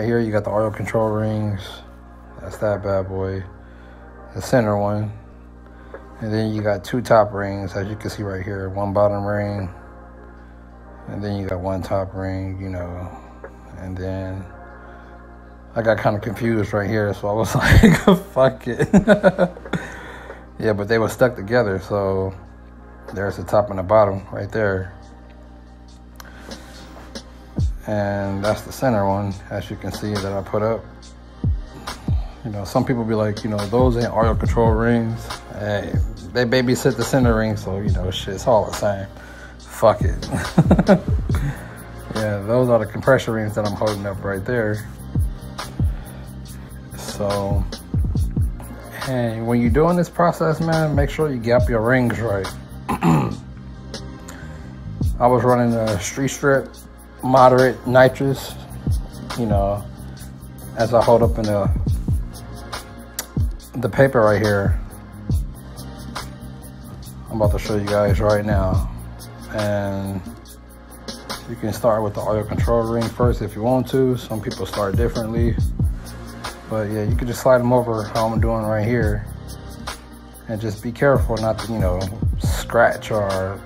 Here you got the oil control rings. That's that bad boy. The center one. And then you got two top rings, as you can see right here. One bottom ring. And then you got one top ring, you know. And then I got kind of confused right here, so I was like, fuck it. Yeah, but they were stuck together, so there's the top and the bottom right there. And that's the center one, as you can see, that I put up. You know, some people be like, you know, those ain't oil control rings. Hey, they babysit the center ring, so, you know, shit, it's all the same. Fuck it. Yeah, those are the compression rings that I'm holding up right there. So, and when you're doing this process, man, make sure you gap your rings right. I was running a street strip, moderate nitrous, you know, as I hold up in the paper right here. I'm about to show you guys right now. And you can start with the oil control ring first if you want to. Some people start differently. But yeah, you can just slide them over how I'm doing right here. And just be careful not to, you know, scratch or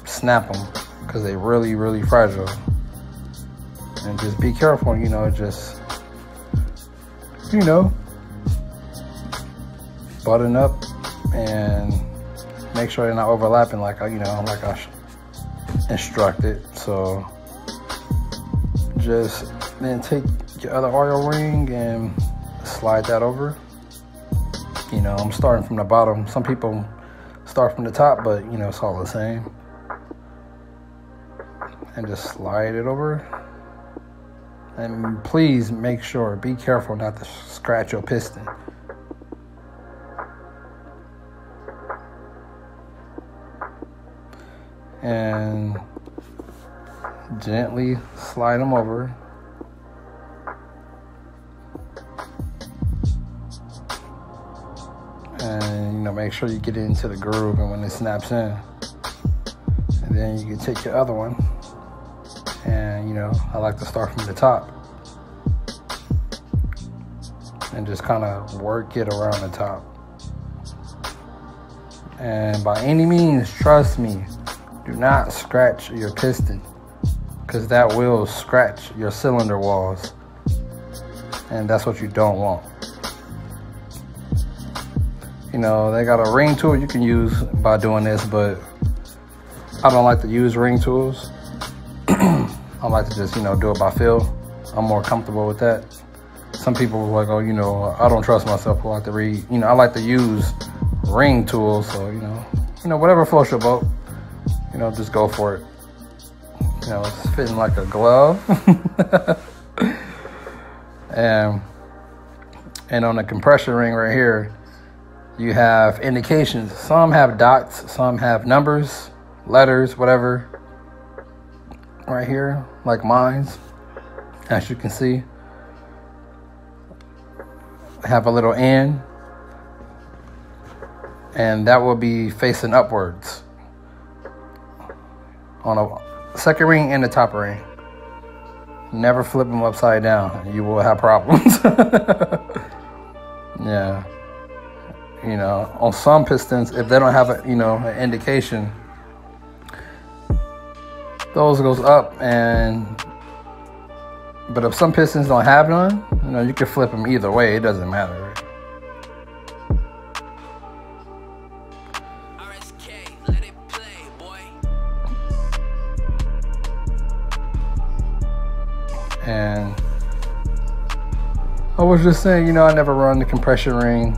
snap them, because they're really, really fragile. And just be careful, you know, just, you know, button up and make sure they're not overlapping like I, you know, like I instructed. So just then take your other oil ring and slide that over. You know, I'm starting from the bottom. Some people start from the top, but you know, it's all the same. And just slide it over. And please make sure, be careful not to scratch your piston. And gently slide them over. And, you know, make sure you get it into the groove and when it snaps in. And then you can take your other one. And, you know, I like to start from the top. And just kind of work it around the top. And by any means, trust me, do not scratch your piston, because that will scratch your cylinder walls. And that's what you don't want. You know, they got a ring tool you can use by doing this, but I don't like to use ring tools. I like to just, you know, do it by feel. I'm more comfortable with that. Some people are like, oh, you know, I don't trust myself. I like to read, you know, I like to use ring tools. So, you know, whatever floats your boat, you know, just go for it. You know, it's fitting like a glove. and on the compression ring right here, you have indications. Some have dots, some have numbers, letters, whatever. Right here, like mine's, as you can see, I have a little N, and that will be facing upwards on a second ring and the top ring. Never flip them upside down, you will have problems. Yeah, you know, on some pistons, if they don't have a, you know, an indication, those goes up. And but if some pistons don't have none, you know, you can flip them either way, it doesn't matter, right? And I was just saying, you know, I never run the compression ring,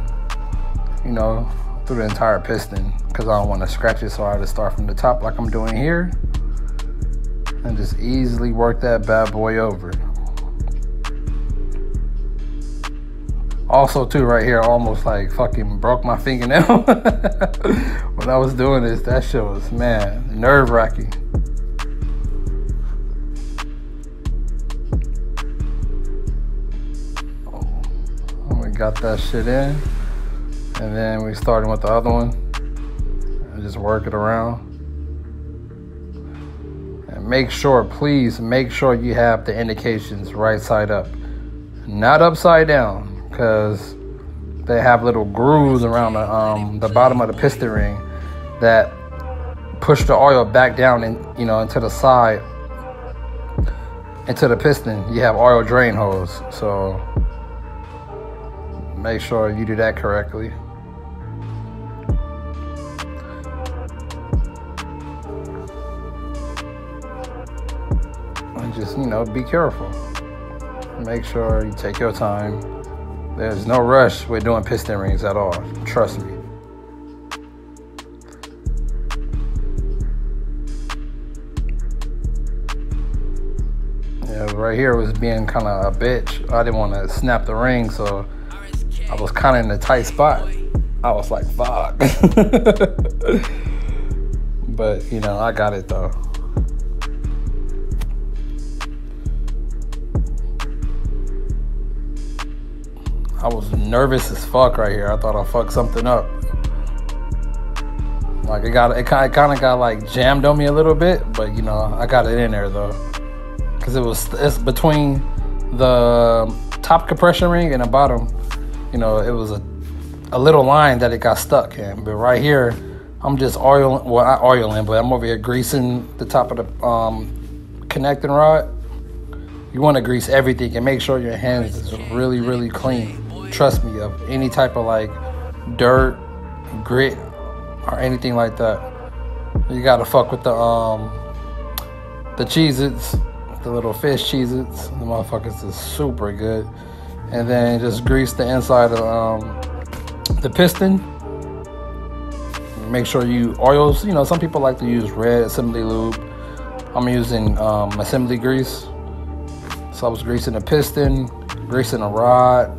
you know, through the entire piston, because I don't want to scratch it. So I just start from the top like I'm doing here and just easily work that bad boy over. Also too, right here, I almost like fucking broke my fingernail when I was doing this. That shit was, man, nerve-wracking. We got that shit in, and then we started with the other one and just work it around. And make sure, please make sure you have the indications right side up. not upside down, because they have little grooves around the bottom of the piston ring that push the oil back down and into the side, into the piston. You have oil drain hose, so make sure you do that correctly. And just be careful. Make sure you take your time. There's no rush with doing piston rings at all, trust me. Yeah, right here was being kind of a bitch. I didn't want to snap the ring, so I was kind of in a tight spot. I was like, fuck. But I got it though. I was nervous as fuck right here. I thought I fucked something up. Like it kind of got like jammed on me a little bit, but I got it in there though, because it's between the top compression ring and the bottom. It was a little line that it got stuck in. But right here, I'm just oiling. Well, not oiling, but I'm over here greasing the top of the connecting rod. You want to grease everything and make sure your hands is really, really clean. Trust me, of any type of like dirt, grit, or anything like that. You gotta fuck with the Cheez-Its, the little fish Cheez-Its. The motherfuckers is super good. And then just grease the inside of the piston. Make sure you oils. Some people like to use red assembly lube. I'm using assembly grease. So I was greasing the piston, greasing the rod.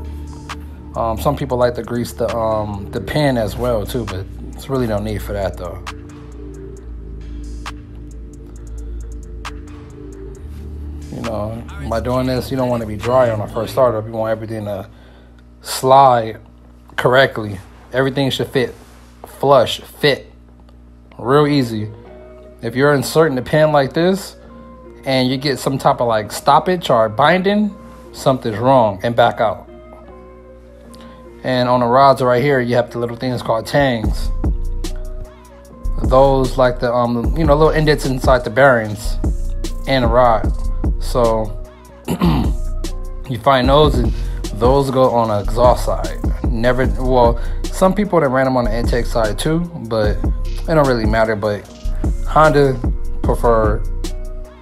Some people like to grease the pin as well too, but it's really no need for that though. By doing this, you don't want to be dry on a first startup. You want everything to slide correctly. Everything should fit flush, fit real easy. If you're inserting the pin like this and you get some type of like stoppage or binding, something's wrong, and back out. And on the rods right here, you have the little things called tangs. Those like the little indents inside the bearings and the rod. So you find those, and those go on the exhaust side. Well, some people that ran them on the intake side too, but it don't really matter. But Honda prefer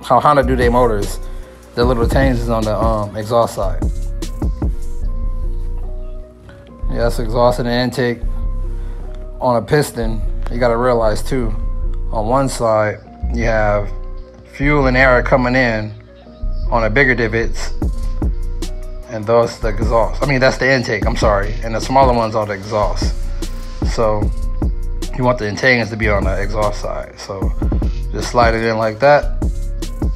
how Honda do their motors. The little tangs is on the exhaust side. Yeah, that's exhaust and the intake. On a piston, you gotta realize too, on one side you have fuel and air coming in on the bigger divots, and those the exhaust. That's the intake, I'm sorry. And the smaller ones are the exhaust. So you want the antennas to be on the exhaust side. So just slide it in like that,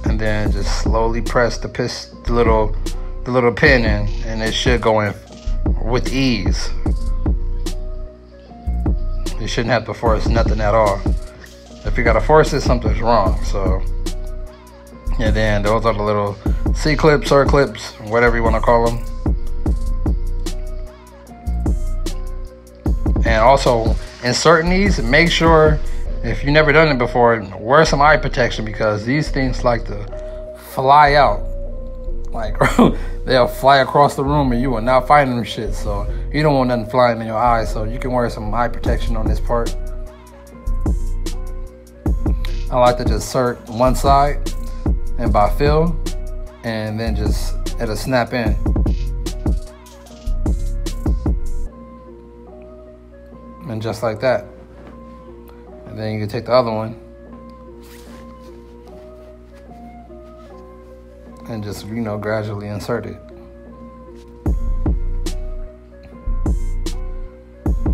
and then just slowly press the little pin in, and it should go in with ease. You shouldn't have to force nothing at all. If you gotta force it, something's wrong. So, and then those are the little C-clips or clips, whatever you want to call them. And also, inserting these, make sure, if you've never done it before, wear some eye protection, because these things like to fly out. Like, they'll fly across the room and you will not find them shit. So you don't want nothing flying in your eyes. So you can wear some eye protection on this part. I like to just insert one side and by feel, and then just it'll snap in. And just like that. And then you can take the other one and just, gradually insert it.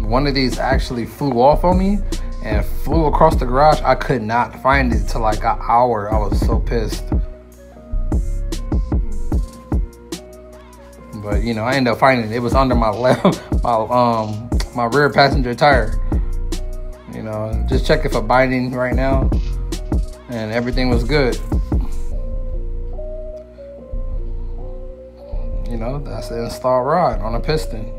One of these actually flew off on me and flew across the garage. I could not find it till like an hour. I was so pissed. But I ended up finding it. It was under my my rear passenger tire. Just check it for binding right now, and everything was good. know, that's the installed rod on a piston.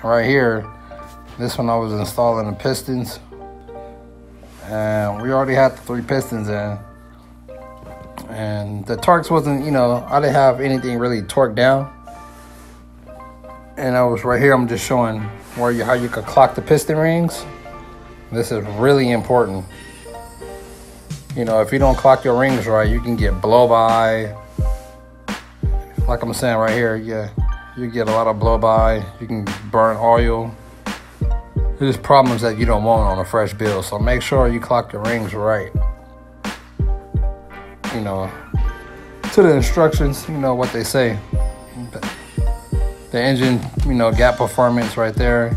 Right here, this one I was installing the pistons, and we already had the 3 pistons in, and the Torx wasn't, you know, I didn't have anything really torqued down. And I was right here, I'm just showing how you could clock the piston rings. This is really important. You know, if you don't clock your rings right, you can get blow by. Like I'm saying right here, yeah. You get a lot of blow by, you can burn oil. There's problems that you don't want on a fresh build, so make sure you clock your rings right. You know, to the instructions, you know what they say. The engine, you know, gap performance right there.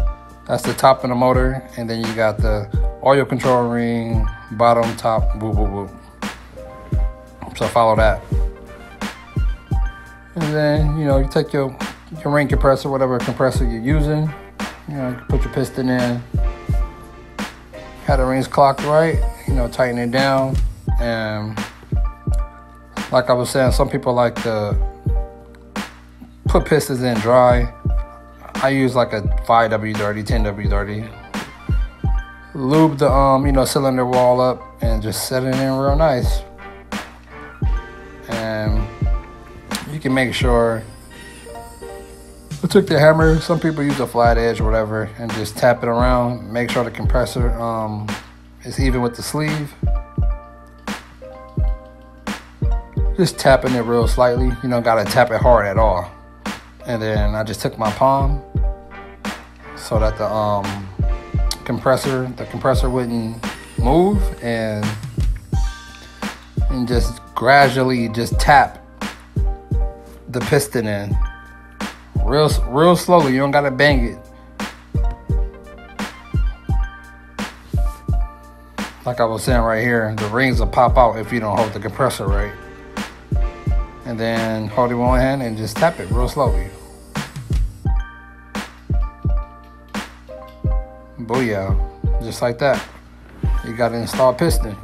That's the top of the motor, and then you got the oil control ring, bottom, top, whoop, whoop, whoop. So follow that. And then, you know, you take your ring compressor, whatever compressor you're using, you know, you can put your piston in, have the rings clocked right, you know, tighten it down. And like I was saying, some people like to put pistons in dry. I use like a 5W30, 10W30. Lube the you know, cylinder wall up and just set it in real nice. And you can make sure. I took the hammer, some people use a flat edge or whatever, and just tap it around. Make sure the compressor is even with the sleeve. Just tapping it real slightly. You don't gotta tap it hard at all. And then I just took my palm so that the compressor wouldn't move, and just gradually just tap the piston in. Real slowly, you don't gotta bang it. Like I was saying right here, the rings will pop out if you don't hold the compressor right. And then hold it with one hand and just tap it real slowly. Booyah, just like that. You got an installed piston.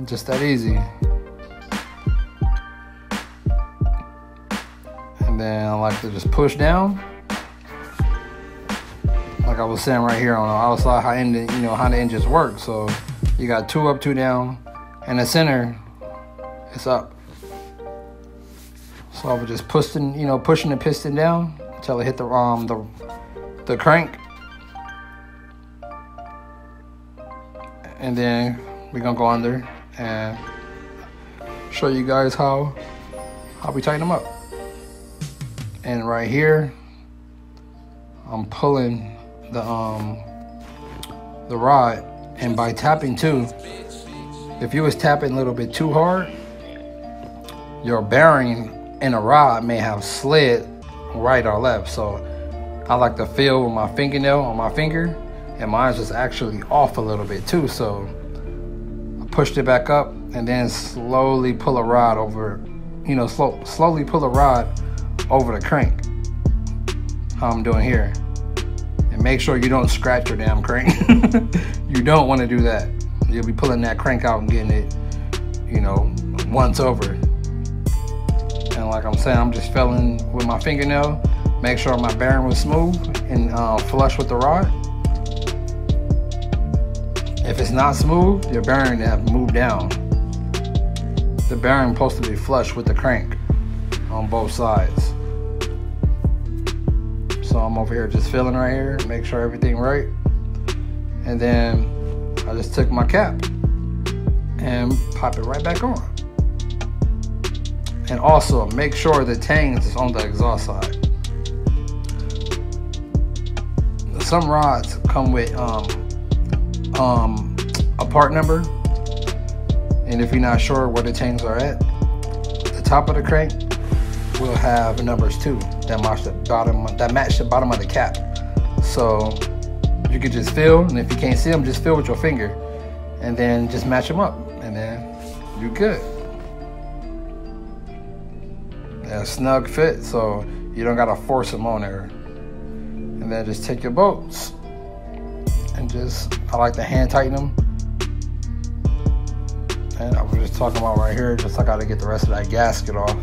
Just that easy. And then I like to just push down. Like I was saying right here on the outside, how the engines work. So you got 2 up, 2 down, and the center is up. So I was just pushing the piston down until it hit the crank. And then we're gonna go under and show you guys how we tighten them up. And right here, I'm pulling the rod, and by tapping too, if you was tapping a little bit too hard, your bearing in a rod may have slid right or left. So I like to feel with my fingernail on my finger, and mine's just actually off a little bit too. So I pushed it back up and then slowly pull a rod over, slowly pull a rod over the crank, how I'm doing here. And make sure you don't scratch your damn crank. You don't want to do that. You'll be pulling that crank out and getting it, once over. And like I'm saying, I'm just feeling with my fingernail make sure my bearing was smooth and flush with the rod. If it's not smooth, your bearing have moved down. The bearing supposed to be flush with the crank on both sides. So I'm over here just feeling right here, make sure everything right. And then I just took my cap and pop it right back on. And also make sure the tangs is on the exhaust side. Some rods come with a part number, and if you're not sure where the tangs are at, the top of the crank will have numbers too that match the bottom of the cap. So you can just feel, and if you can't see them, just feel with your finger, and then just match them up, and then you're good. A snug fit, so you don't gotta force them on there. And then just take your bolts and I like to hand tighten them. And I was just talking about right here, just I gotta get the rest of that gasket off.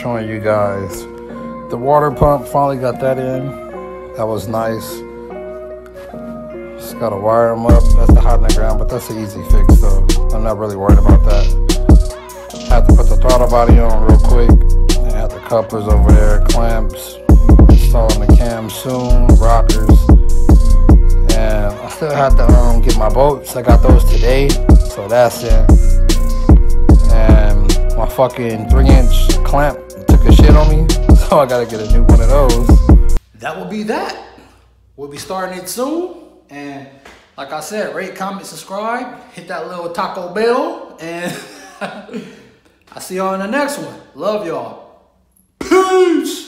showing you guys the water pump. Finally got that in. That was nice. Just gotta wire them up. That's the hot in the ground, but that's an easy fix though. I'm not really worried about that. Have to put the throttle body on real quick. And have the couplers over there, clamps. Installing the cam soon, rockers. And I still have to get my bolts. I got those today, so that's in. And my fucking 3-inch clamp took a shit on me, so I gotta get a new one of those. That will be that. We'll be starting it soon. And like I said, rate, comment, subscribe, hit that little taco bell, and I'll see y'all in the next one. Love y'all. Peace.